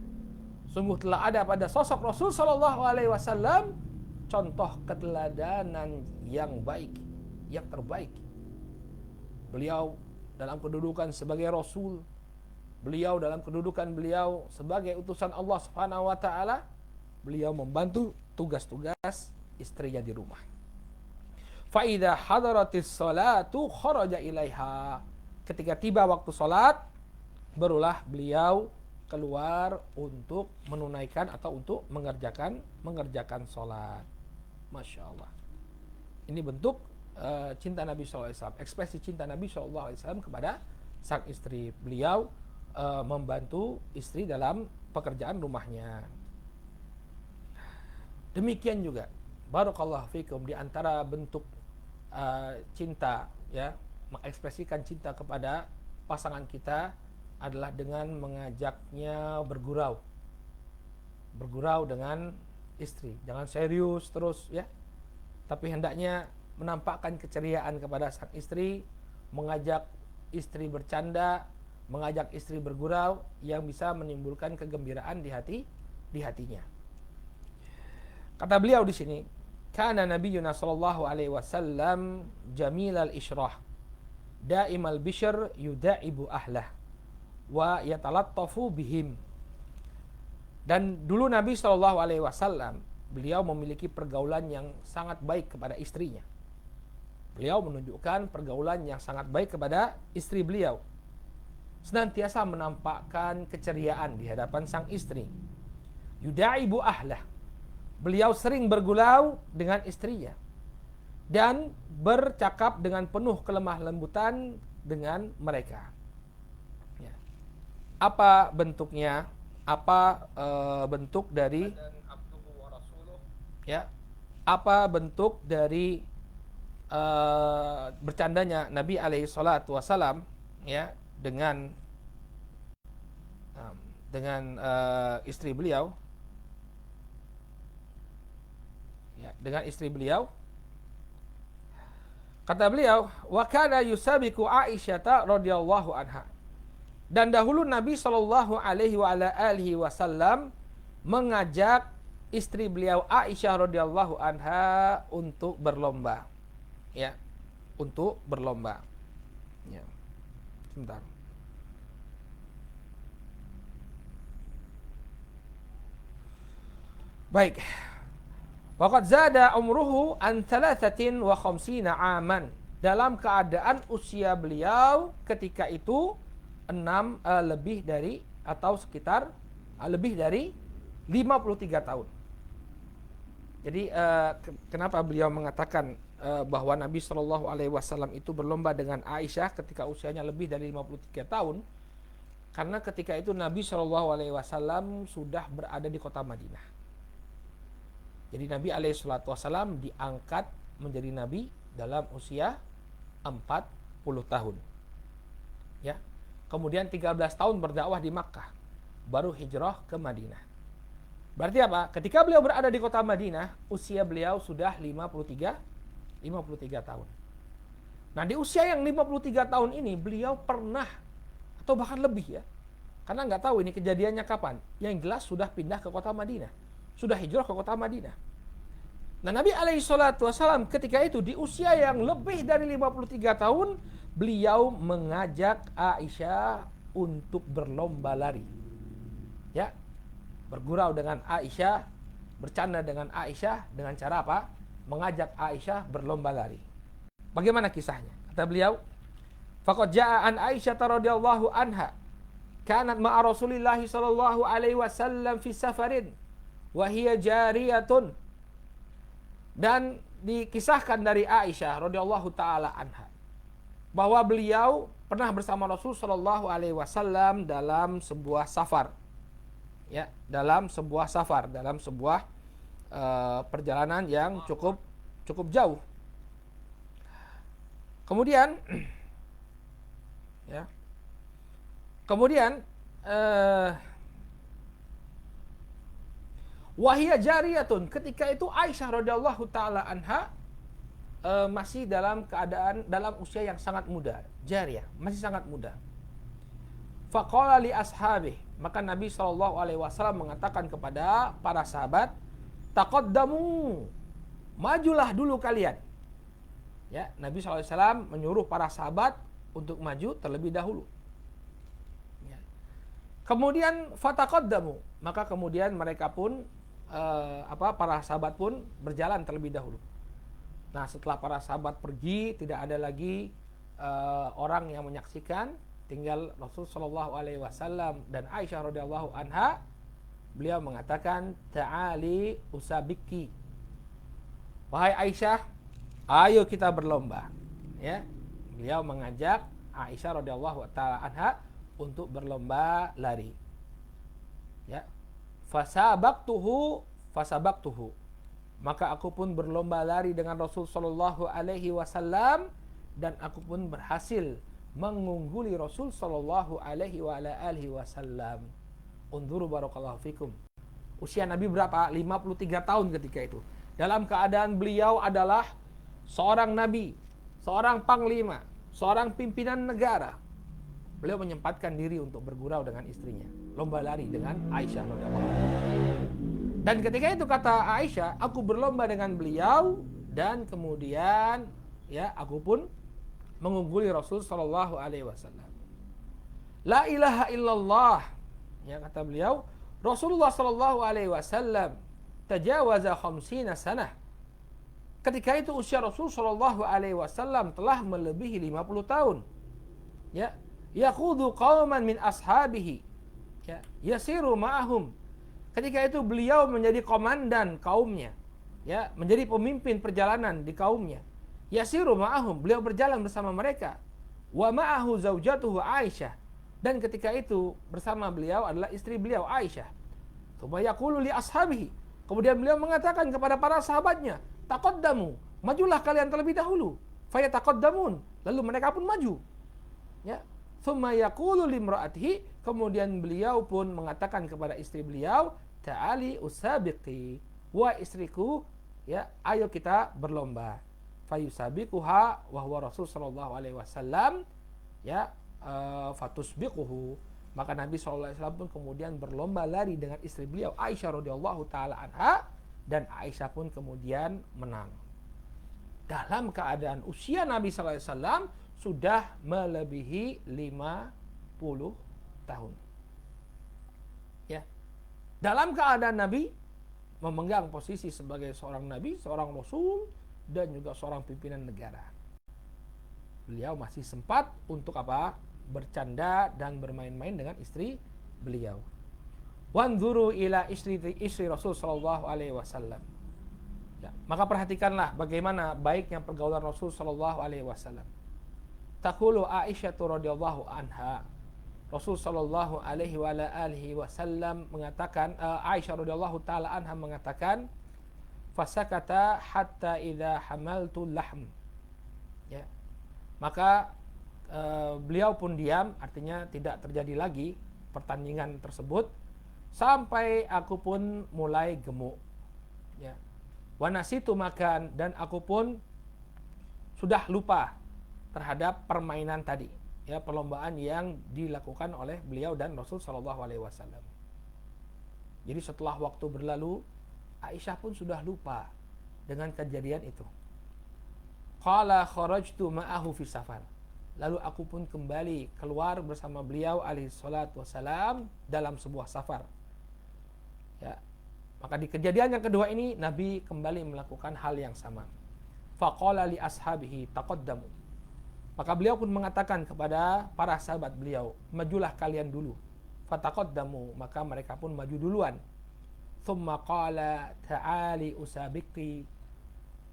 Sungguh telah ada pada sosok Rasul sallallahu alaihi wasallam contoh keteladanan yang baik, yang terbaik. Beliau dalam kedudukan sebagai Rasul, beliau dalam kedudukan beliau sebagai utusan Allah Subhanahu wa taala, beliau membantu tugas-tugas istrinya di rumah. Fa idza hadaratis salatu kharaja ilaiha. Ketika tiba waktu salat, barulah beliau keluar untuk menunaikan atau untuk mengerjakan salat. Masya Allah. Ini bentuk cinta Nabi SAW, ekspresi cinta Nabi SAW kepada sang istri. Beliau membantu istri dalam pekerjaan rumahnya. Demikian juga, barakallahu fikum, di antara bentuk cinta, ya, mengekspresikan cinta kepada pasangan kita adalah dengan mengajaknya bergurau dengan istri. Jangan serius terus, ya, tapi hendaknya menampakkan keceriaan kepada sang istri, mengajak istri bercanda, mengajak istri bergurau yang bisa menimbulkan kegembiraan di hatinya. Kata beliau di sini, kana nabiyuna sallallahu alaihi wasallam jamilal isyrah, daimal bishr yudaibu ahlah wa yatalattafu bihim. Dan dulu Nabi sallallahu alaihi wasallam, beliau memiliki pergaulan yang sangat baik kepada istrinya. Beliau menunjukkan pergaulan yang sangat baik kepada istri beliau. Senantiasa menampakkan keceriaan di hadapan sang istri. Yudaibu ahlah. Beliau sering bergurau dengan istrinya dan bercakap dengan penuh kelemah lembutan dengan mereka. Ya. Apa bentuknya? Apa bentuk dari ya? Apa bentuk dari bercandanya Nabi alaihi salatu wasalam, ya, dengan istri beliau, ya, dengan istri beliau. Kata beliau, wa kana yusabiqu Aisyah radhiyallahu anha. Dan dahulu Nabi sallallahu alaihi wa ala alihi wasallam mengajak istri beliau Aisyah radhiyallahu anha untuk berlomba. Ya, untuk berlomba. Ya. Sebentar. Baik. Waqad zada umruhu an 53 aman. Dalam keadaan usia beliau ketika itu lebih dari atau sekitar lebih dari 53 tahun. Jadi kenapa beliau mengatakan bahwa Nabi Shallallahu alaihi wasallam itu berlomba dengan Aisyah ketika usianya lebih dari 53 tahun? Karena ketika itu Nabi Shallallahu alaihi wasallam sudah berada di kota Madinah. Jadi Nabi alaihi salatu wasallam diangkat menjadi nabi dalam usia 40 tahun. Ya. Kemudian 13 tahun berdakwah di Makkah, baru hijrah ke Madinah. Berarti apa? Ketika beliau berada di kota Madinah, usia beliau sudah 53 tahun. Nah, di usia yang 53 tahun ini beliau pernah, atau bahkan lebih, ya, karena nggak tahu ini kejadiannya kapan. Yang jelas sudah pindah ke kota Madinah, sudah hijrah ke kota Madinah. Nah, Nabi alaihi salatu wasallam ketika itu di usia yang lebih dari 53 tahun, beliau mengajak Aisyah untuk berlomba lari. Ya, bergurau dengan Aisyah, bercanda dengan Aisyah dengan cara apa? Mengajak Aisyah berlomba lari. Bagaimana kisahnya? Kata beliau, faqad jaa an Aisyah radhiyallahu anha, kanat ma'a Rasulillah sallallahu alaihi wasallam fi safarin wa hiya jariyatun. Dan dikisahkan dari Aisyah radhiyallahu taala anha bahwa beliau pernah bersama Rasul sallallahu alaihi wasallam dalam sebuah safar. Ya, dalam sebuah perjalanan yang cukup jauh. Kemudian ya. Wahia jariyatun, ketika itu Aisyah radhiyallahu taala anha masih dalam usia yang sangat muda, jariyah, masih sangat muda. Faqala li ashabih, maka Nabi sallallahu alaihi wasallam mengatakan kepada para sahabat, taqaddamu, majulah dulu kalian. Ya, Nabi sallallahu alaihi wasallam menyuruh para sahabat untuk maju terlebih dahulu. Ya. Kemudian fataqaddamu, maka kemudian mereka pun para sahabat pun berjalan terlebih dahulu. Nah, setelah para sahabat pergi, tidak ada lagi orang yang menyaksikan, tinggal Rasul sallallahu alaihi wasallam dan Aisyah radhiyallahu anha. Beliau mengatakan, ta'ali usabiki, Wahai Aisyah, ayo kita berlomba. Ya, beliau mengajak Aisyah radhiyallahu taala anha untuk berlomba lari. Ya, fasabaqtuhu, maka aku pun berlomba lari dengan Rasul sallallahu alaihi wasallam dan aku pun berhasil mengungguli Rasul sallallahu alaihi wasallam. Unzuru barakallahu fikum. Usia Nabi berapa? 53 tahun ketika itu. Dalam keadaan beliau adalah seorang nabi, seorang panglima, seorang pimpinan negara. Beliau menyempatkan diri untuk bergurau dengan istrinya, lomba lari dengan Aisyah radhiyallahu anha. Dan ketika itu kata Aisyah, aku berlomba dengan beliau dan kemudian ya aku pun mengungguli Rasul sallallahu alaihi wasallam. La ilaha illallah, ya kata beliau, Rasulullah sallallahu alaihi wasallam tajawaza 50 sanah. Ketika itu usia Rasul sallallahu alaihi wasallam telah melebihi 50 tahun. Ya, yakhudhu qauman min ashabihi. Ya, yasiru ma'ahum. Ketika itu beliau menjadi komandan kaumnya. Ya, menjadi pemimpin perjalanan di kaumnya. Yasiru ma'ahum, beliau berjalan bersama mereka. Wa ma'ahu zaujatuhu Aisyah. Dan ketika itu bersama beliau adalah istri beliau Aisyah. Tsumma yaqulu li ashabihi. Kemudian beliau mengatakan kepada para sahabatnya, taqaddamu, majulah kalian terlebih dahulu. Fayataqaddamun, lalu mereka pun maju. Ya. Tsumma yaqulu limra'atihi, kemudian beliau pun mengatakan kepada istri beliau, ta'ali usabiqi, wa istriku, ya, ayo kita berlomba. Fayusabiquha wa huwa Rasul sallallahu alaihi wasallam, ya, fatusbiquhu. Maka Nabi SAW pun kemudian berlomba lari dengan istri beliau Aisyah radhiyallahu taala anha, dan Aisyah pun kemudian menang. Dalam keadaan usia Nabi SAW sudah melebihi 50 tahun. Ya. Dalam keadaan Nabi memegang posisi sebagai seorang nabi, seorang rasul, dan juga seorang pimpinan negara. Beliau masih sempat untuk apa? Bercanda dan bermain-main dengan istri beliau. Wanzuru ila istri Rasul sallallahu alaihi wasallam. Ya, maka perhatikanlah bagaimana baiknya pergaulan Rasul sallallahu alaihi wasallam. Taqulu Aisyah radhiyallahu anha. Rasul sallallahu alaihi wasallam mengatakan, Aisyah radhiyallahu taala anha mengatakan, fasakata hatta idza hamaltu lahm. Ya. Maka beliau pun diam, artinya tidak terjadi lagi pertandingan tersebut sampai aku pun mulai gemuk. Ya. Wa nasitu makan, dan aku pun sudah lupa terhadap permainan tadi, ya, perlombaan yang dilakukan oleh beliau dan Rasul sallallahu alaihi wasallam. Jadi setelah waktu berlalu, Aisyah pun sudah lupa dengan kejadian itu. Qala kharajtu ma'ahu fi safar. Lalu aku pun kembali keluar bersama beliau alaihi salatu wassalam dalam sebuah safar. Ya. Maka di kejadian yang kedua ini Nabi kembali melakukan hal yang sama. Faqala li ashabihi taqaddamu. Maka beliau pun mengatakan kepada para sahabat beliau, majulah kalian dulu. Fataqaddamu, maka mereka pun maju duluan. Tsumma qala ta'ali usabiqi.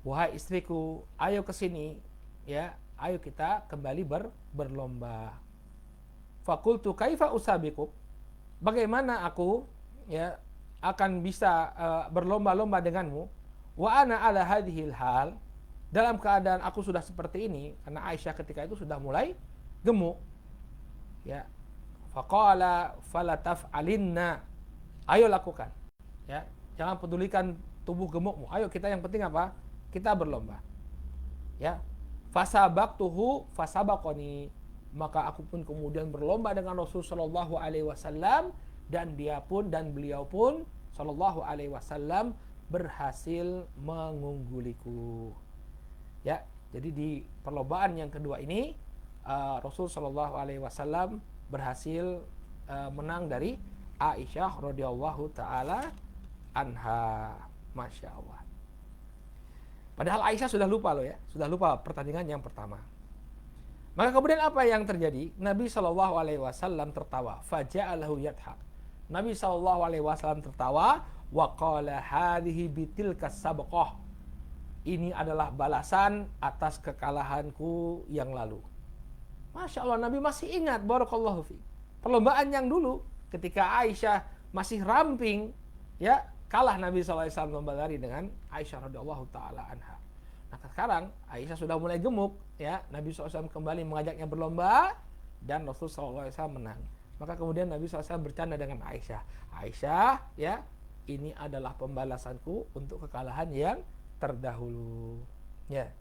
Wahai istriku, ayo ke sini, ya. Ayo kita kembali berlomba. Fakultu kaifa usabiquk? Bagaimana aku, ya, akan bisa berlomba-lomba denganmu? Wa ana ala hadhil hal, dalam keadaan aku sudah seperti ini, karena Aisyah ketika itu sudah mulai gemuk. Ya. Faqala fala taf'alinna. Ayo lakukan. Ya, jangan pedulikan tubuh gemukmu. Ayo kita, yang penting apa? Kita berlomba. Ya. Fasabaqtuhu fasabaqani, maka aku pun kemudian berlomba dengan Rasul sallallahu alaihi wasallam, dan beliau pun sallallahu alaihi wasallam berhasil mengungguliku. Ya, jadi di perlombaan yang kedua ini Rasul sallallahu alaihi wasallam berhasil menang dari Aisyah radhiyallahu taala anha. Masya Allah. Padahal Aisyah sudah lupa loh, ya, sudah lupa pertandingan yang pertama. Maka kemudian apa yang terjadi? Nabi sallallahu alaihi wasallam tertawa. Faja'alahu yadhak. Nabi sallallahu alaihi wasallam tertawa. Wa qala hadhihi bitilka sabqah. ini adalah balasan atas kekalahanku yang lalu. Masya Allah, Nabi masih ingat, barakallahu fi. Perlombaan yang dulu ketika Aisyah masih ramping, ya, kalah Nabi SAW lomba lari dengan Aisyah radhiyallahu taala anha. Nah, sekarang Aisyah sudah mulai gemuk, ya. Nabi SAW kembali mengajaknya berlomba dan Rasul SAW menang. Maka kemudian Nabi SAW bercanda dengan Aisyah. Aisyah, ya, ini adalah pembalasanku untuk kekalahan yang terdahulu. Ya.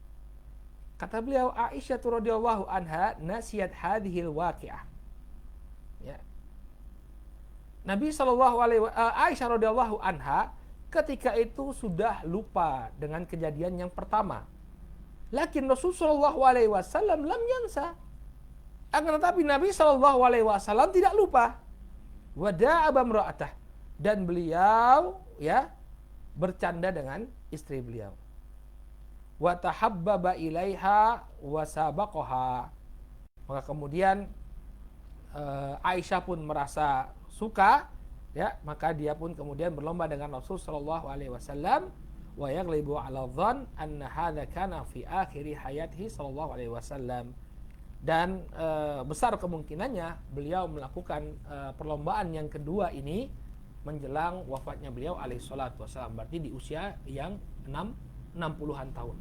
Kata beliau, Aisyah radhiyallahu anha nasiyat hadhil waqi'ah. Ya. Nabi Aisyah radhiyallahu anha ketika itu sudah lupa dengan kejadian yang pertama. Lakin Rasulullah SAW lam yansa. Akan tetapi Nabi SAW tidak lupa. Wada'a bamra'atah, dan beliau, ya, bercanda dengan istri beliau. Wa tahabbaba ilaiha wa sabaqaha. Maka kemudian Aisyah pun merasa suka, ya, maka dia pun kemudian berlomba dengan Rasul sallallahu alaihi wasallam, wa yaghlibu 'ala dhann anna hadza kana fi akhir hayatihi sallallahu alaihi wasallam. Dan besar kemungkinannya beliau melakukan perlombaan yang kedua ini menjelang wafatnya beliau alaihi salatu wasallam, berarti di usia yang 60-an tahun.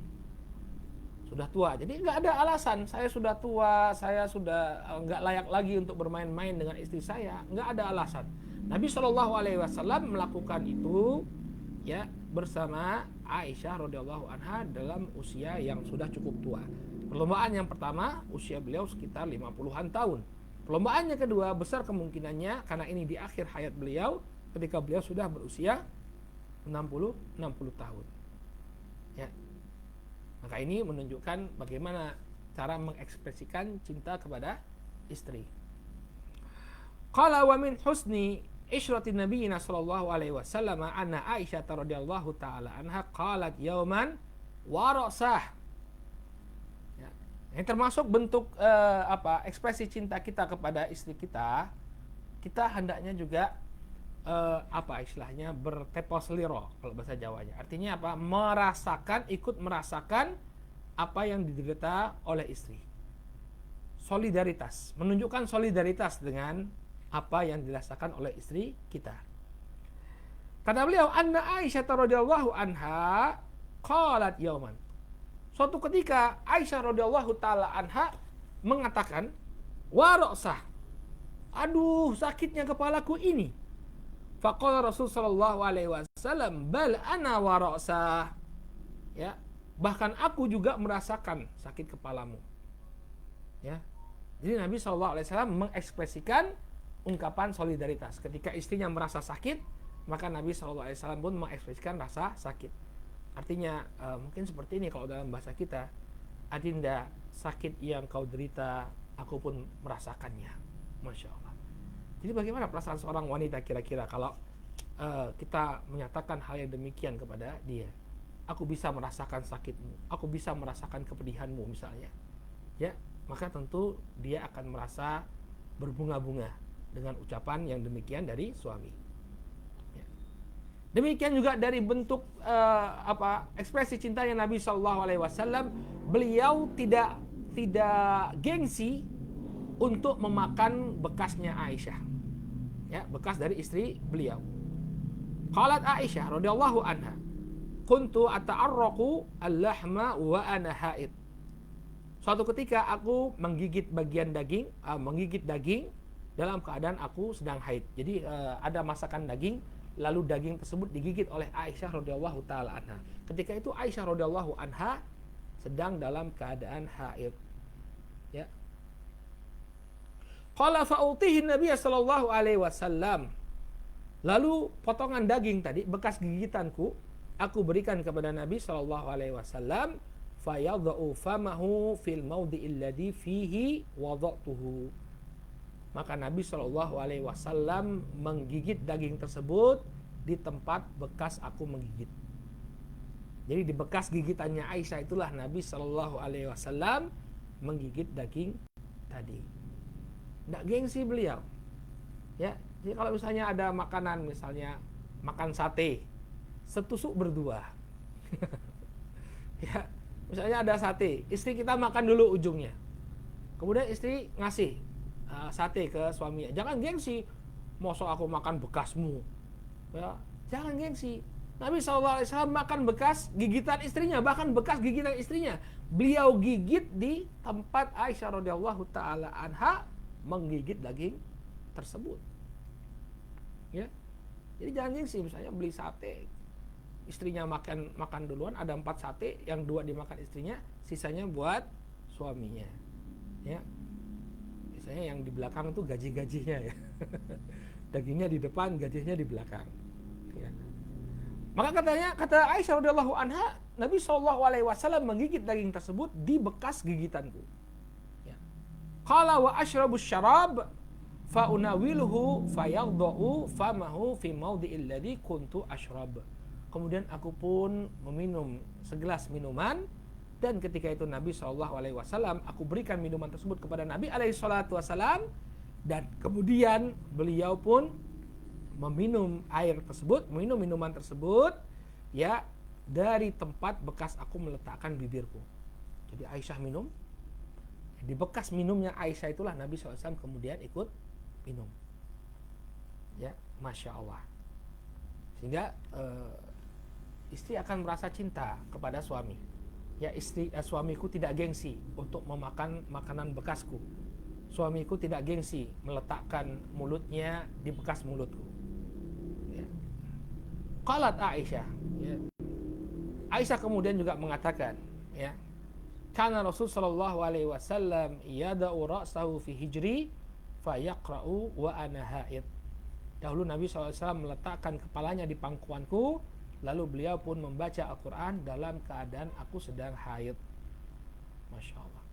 Sudah tua, jadi nggak ada alasan saya sudah tua, saya sudah nggak layak lagi untuk bermain-main dengan istri saya, nggak ada alasan. Nabi SAW melakukan itu, ya, bersama Aisyah radhiyallahu anha dalam usia yang sudah cukup tua. Perlombaan yang pertama usia beliau sekitar 50-an tahun. Perlombaan yang kedua besar kemungkinannya karena ini di akhir hayat beliau ketika beliau sudah berusia 60 tahun. Ya. Maka ini menunjukkan bagaimana cara mengekspresikan cinta kepada istri. Qala wa min husni ishratin nabiyina sallallahu alaihi wasallam anna Aisyah radhiyallahu taala anha qalat yauman wa ra'sah. Ya. Ini termasuk bentuk ekspresi cinta kita kepada istri kita. Kita hendaknya juga istilahnya bertepos liro kalau bahasa Jawanya. Artinya apa? Ikut merasakan apa yang diderita oleh istri. Solidaritas, menunjukkan solidaritas dengan apa yang dirasakan oleh istri kita. Kata beliau, anna Aisyah radhiyallahu anha qalat yauman. Suatu ketika Aisyah radhiyallahu taala anha mengatakan, wa ra'sah. Aduh, sakitnya kepalaku ini. Faqala Rasul sallallahu alaihi wasallam bal ana wa ra'sah. Ya, bahkan aku juga merasakan sakit kepalamu. Ya. Jadi Nabi sallallahu alaihi wasallam mengekspresikan ungkapan solidaritas. Ketika istrinya merasa sakit, maka Nabi sallallahu alaihi wasallam pun mengekspresikan rasa sakit. Artinya mungkin seperti ini kalau dalam bahasa kita, adinda, sakit yang kau derita aku pun merasakannya. Masya Allah. Jadi bagaimana perasaan seorang wanita kira-kira kalau kita menyatakan hal yang demikian kepada dia? Aku bisa merasakan sakitmu, aku bisa merasakan kepedihanmu misalnya. Ya, maka tentu dia akan merasa berbunga-bunga dengan ucapan yang demikian dari suami. Ya. Demikian juga dari bentuk ekspresi cintanya Nabi SAW, beliau tidak gengsi untuk memakan bekasnya Aisyah, ya, bekas dari istri beliau. Qalat Aisyah radhiyallahu anha, kuntu ata'arraqu al-lahma wa ana haid. Suatu ketika aku menggigit daging dalam keadaan aku sedang haid. Jadi ada masakan daging, lalu daging tersebut digigit oleh Aisyah radhiyallahu taala anha. Ketika itu Aisyah radhiyallahu anha sedang dalam keadaan haid. Ya. Qala fa'utihi Nabi sallallahu alaihi wasallam. Lalu potongan daging tadi bekas gigitanku aku berikan kepada Nabi sallallahu alaihi wasallam, fayadhu famahu fil mawdi'il ladzi fihi wada'tuhu. Maka Nabi sallallahu alaihi wasallam menggigit daging tersebut di tempat bekas aku menggigit. Jadi di bekas gigitannya Aisyah itulah Nabi sallallahu alaihi wasallam menggigit daging tadi. Nggak gengsi beliau, ya. Jadi kalau misalnya ada makanan, misalnya makan sate, setusuk berdua, Ya, misalnya ada sate, istri kita makan dulu ujungnya. Kemudian istri ngasih sate ke suaminya. Jangan gengsi, masa aku makan bekasmu. Ya, jangan gengsi. Nabi SAW makan bekas gigitan istrinya, bahkan bekas gigitan istrinya. Beliau gigit di tempat Aisyah radhiyallahu taala anha menggigit daging tersebut. Ya, jadi jangan gengsi, misalnya beli sate, istrinya makan duluan, ada 4 sate, yang 2 dimakan istrinya, sisanya buat suaminya. Ya, misalnya yang di belakang itu gaji-gajinya ya. Dagingnya di depan, gajinya di belakang. Ya. Maka kata Aisyah radhiyallahu anha, Nabi SAW menggigit daging tersebut di bekas gigitanku. Ya. Qala wa ashrabus syarab fa unawiluhu fayadha'u famahu fi mawdi'il ladzi kuntu ashrab. Kemudian aku pun meminum segelas minuman, dan ketika itu Nabi SAW, aku berikan minuman tersebut kepada Nabi SAW, dan kemudian beliau pun meminum air tersebut, meminum minuman tersebut, ya, dari tempat bekas aku meletakkan bibirku. Jadi Aisyah minum, di bekas minumnya Aisyah itulah Nabi SAW kemudian ikut minum. Ya, Masya Allah. Sehingga istri akan merasa cinta kepada suami. Ya, suamiku tidak gengsi untuk memakan makanan bekasku. Suamiku tidak gengsi meletakkan mulutnya di bekas mulutku. Ya. Qalat Aisyah. Ya. Aisyah kemudian juga mengatakan, ya, karena Rasul sallallahu alaihi wasallam yada'u ra'sahu fi hijri fayaqra'u wa ana haid. Dahulu Nabi SAW meletakkan kepalanya di pangkuanku, lalu beliau pun membaca Al-Quran dalam keadaan aku sedang haid. Masya Allah.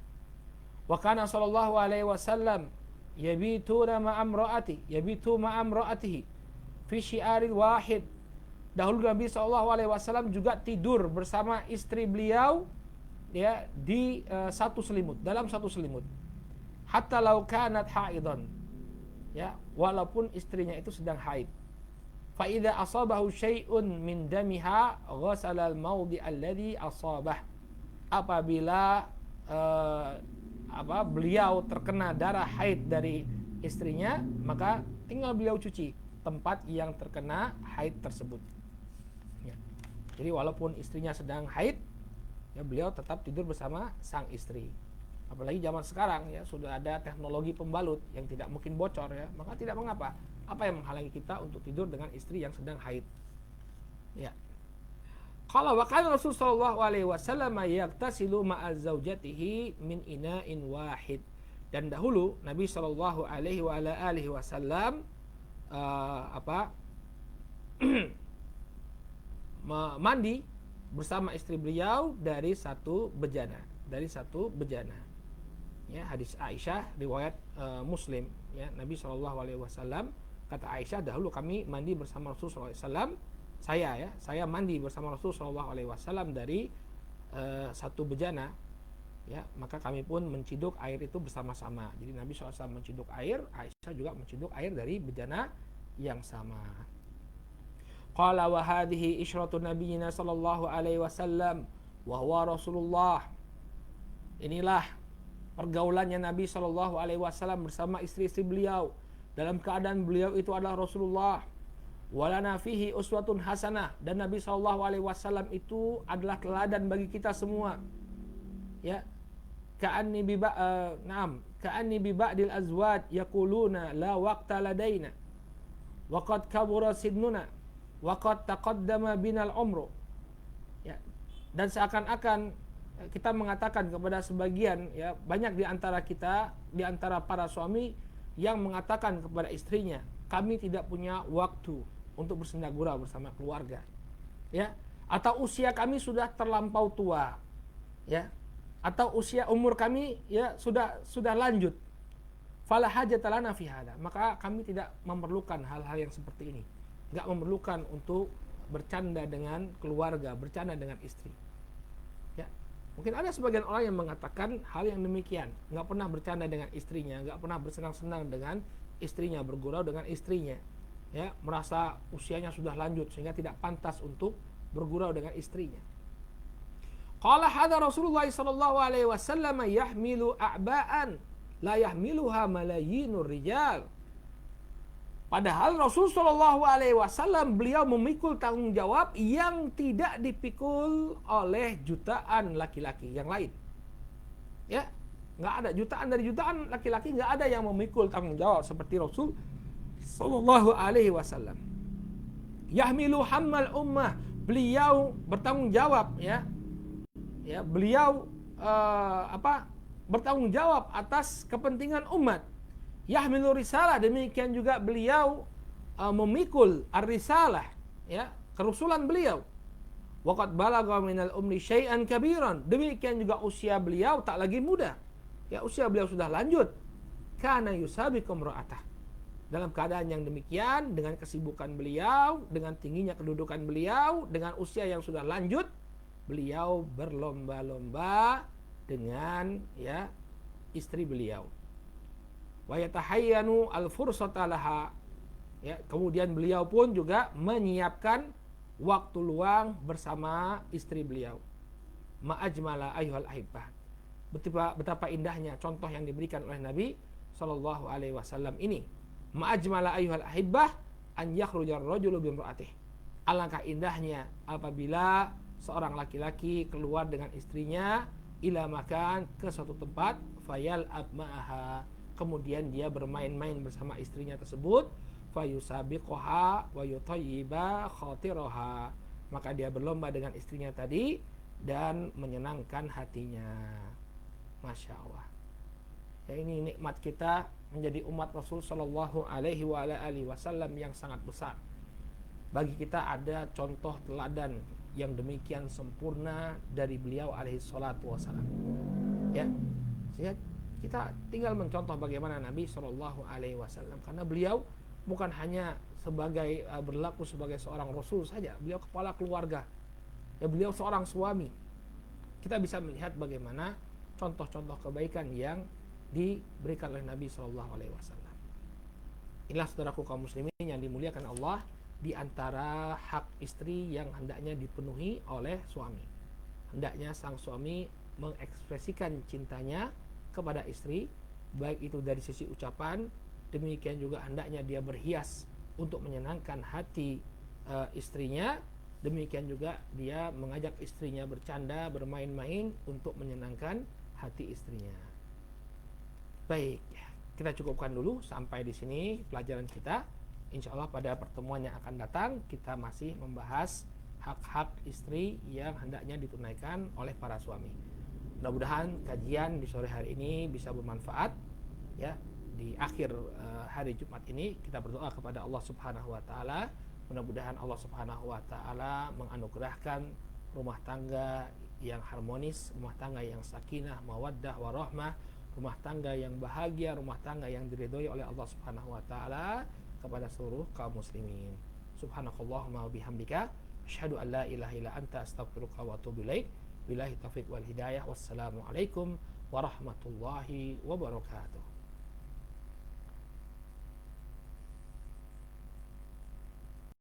Wa kana sallallahu alaihi wasallam yabitu ma'amra'atihi fi syi'aril wahid. Dahulu Nabi SAW juga tidur bersama istri beliau, ya, di satu selimut, dalam satu selimut. Hatta law kanat haidan, ya, walaupun istrinya itu sedang haid. Fa idza asabahu syai'un min damiha ghasala al-mawdi' alladhi asabah. Apabila beliau terkena darah haid dari istrinya, maka tinggal beliau cuci tempat yang terkena haid tersebut. Ya. Jadi walaupun istrinya sedang haid, ya, beliau tetap tidur bersama sang istri. Apalagi zaman sekarang, ya, sudah ada teknologi pembalut yang tidak mungkin bocor, ya, maka tidak mengapa. Apa yang menghalangi kita untuk tidur dengan istri yang sedang haid? Ya. Qala wa kana Rasul sallallahu alaihi wasallam yaghtasilu ma'a zaujatihi min ina'in wahid. Dan dahulu Nabi sallallahu alaihi wasallam mandi bersama istri beliau dari satu bejana, Ya, hadis Aisyah riwayat Muslim, ya, Nabi sallallahu alaihi wasallam, kata Aisyah, dahulu kami mandi bersama Rasul sallallahu alaihi wasallam. Saya mandi bersama Rasul sallallahu alaihi wasallam dari satu bejana, ya, maka kami pun menciduk air itu bersama-sama. Jadi Nabi SAW menciduk air, Aisyah juga menciduk air dari bejana yang sama. Qala wa hadhihi isyratu nabiyyina sallallahu alaihi wasallam wa huwa Rasulullah. Inilah pergaulannya Nabi sallallahu alaihi wasallam bersama istri-istri beliau dalam keadaan beliau itu adalah Rasulullah. Walana fihi uswatun hasanah, dan Nabi sallallahu alaihi wasallam itu adalah teladan bagi kita semua. Ya. Ka'anni bi ba'dil azwaj yaquluna la waqta ladaina wa qad kabura sinnuna wa qad taqaddama binal umru. Ya. Dan seakan-akan kita mengatakan kepada sebagian, ya, banyak di antara kita, di antara para suami yang mengatakan kepada istrinya, kami tidak punya waktu untuk bersenda gurau bersama keluarga, ya, atau usia kami sudah terlampau tua, ya, atau umur kami, ya, sudah lanjut. Fala hajata lana fi hada, maka kami tidak memerlukan hal-hal yang seperti ini, enggak memerlukan untuk bercanda dengan keluarga, bercanda dengan istri. Ya, mungkin ada sebagian orang yang mengatakan hal yang demikian, enggak pernah bercanda dengan istrinya, enggak pernah bersenang-senang dengan istrinya, bergurau dengan istrinya, ya, merasa usianya sudah lanjut sehingga tidak pantas untuk bergurau dengan istrinya. Qala hadza Rasulullah sallallahu alaihi wasallam yahmilu a'ba'an la yahmiluha malayinur rijal. Padahal Rasul sallallahu alaihi wasallam beliau memikul tanggung jawab yang tidak dipikul oleh jutaan laki-laki yang lain. Ya, nggak ada jutaan dari jutaan laki-laki, nggak ada yang memikul tanggung jawab seperti Rasul sallallahu alaihi wasallam. Yahmilu hammal ummah, beliau bertanggung jawab ya. Ya, beliau bertanggung jawab atas kepentingan umat. Yahmilu risalah, demikian juga beliau memikul ar-risalah ya, kerusulan beliau. Waqad balagha minal umri syai'an kabiran, demikian juga usia beliau tak lagi muda. Ya, usia beliau sudah lanjut. Kana yusabiqum ra'atah. Dalam keadaan yang demikian, dengan kesibukan beliau, dengan tingginya kedudukan beliau, dengan usia yang sudah lanjut, beliau berlomba-lomba dengan ya istri beliau. Wa yatahayyanu al-fursata laha. Ya, kemudian beliau pun juga menyiapkan waktu luang bersama istri beliau. Ma'ajmala ayyuhal ahibbah. Betapa indahnya contoh yang diberikan oleh Nabi sallallahu alaihi wasallam ini. Ma'ajmala ayyuhal ahibbah an yakhrujar rajulu bimra'atih. Alangkah indahnya apabila seorang laki-laki keluar dengan istrinya ila makan, ke suatu tempat, fayal abma'aha, kemudian dia bermain-main bersama istrinya tersebut, fayusabiqoha wa yutayyiba khatiroha, maka dia berlomba dengan istrinya tadi dan menyenangkan hatinya. Masya Allah. Ya, ini nikmat kita menjadi umat Rasul sallallahu alaihi wasallam yang sangat besar. Bagi kita ada contoh teladan yang demikian sempurna dari beliau alaihi salatu wasallam. Ya, sehingga kita tinggal mencontoh bagaimana Nabi sallallahu alaihi wasallam, karena beliau bukan hanya sebagai berlaku sebagai seorang Rasul saja, beliau kepala keluarga. Ya, beliau seorang suami. Kita bisa melihat bagaimana contoh-contoh kebaikan yang diberikan oleh Nabi sallallahu alaihi wasallam. Inilah saudaraku kaum muslimin yang dimuliakan Allah, di antara hak istri yang hendaknya dipenuhi oleh suami. Hendaknya sang suami mengekspresikan cintanya kepada istri, baik itu dari sisi ucapan, demikian juga hendaknya dia berhias untuk menyenangkan hati istrinya, demikian juga dia mengajak istrinya bercanda, bermain-main untuk menyenangkan hati istrinya. Baik, kita cukupkan dulu sampai di sini pelajaran kita. Insya Allah pada pertemuan yang akan datang kita masih membahas hak-hak istri yang hendaknya ditunaikan oleh para suami. Mudah-mudahan kajian di sore hari ini bisa bermanfaat. Ya, di akhir hari Jumat ini kita berdoa kepada Allah Subhanahu wa taala, mudah-mudahan Allah Subhanahu wa taala menganugerahkan rumah tangga yang harmonis, rumah tangga yang sakinah, mawaddah, warahmah, rumah tangga yang bahagia, rumah tangga yang diridhoi oleh Allah Subhanahu wa taala kepada seluruh kaum muslimin. Subhanakallahumma wa bihamdika asyhadu an la ilaha illa anta astaghfiruka wa atubu ilaik. Billahi taufiq wal hidayah. Wassalamualaikum warahmatullahi wabarakatuh.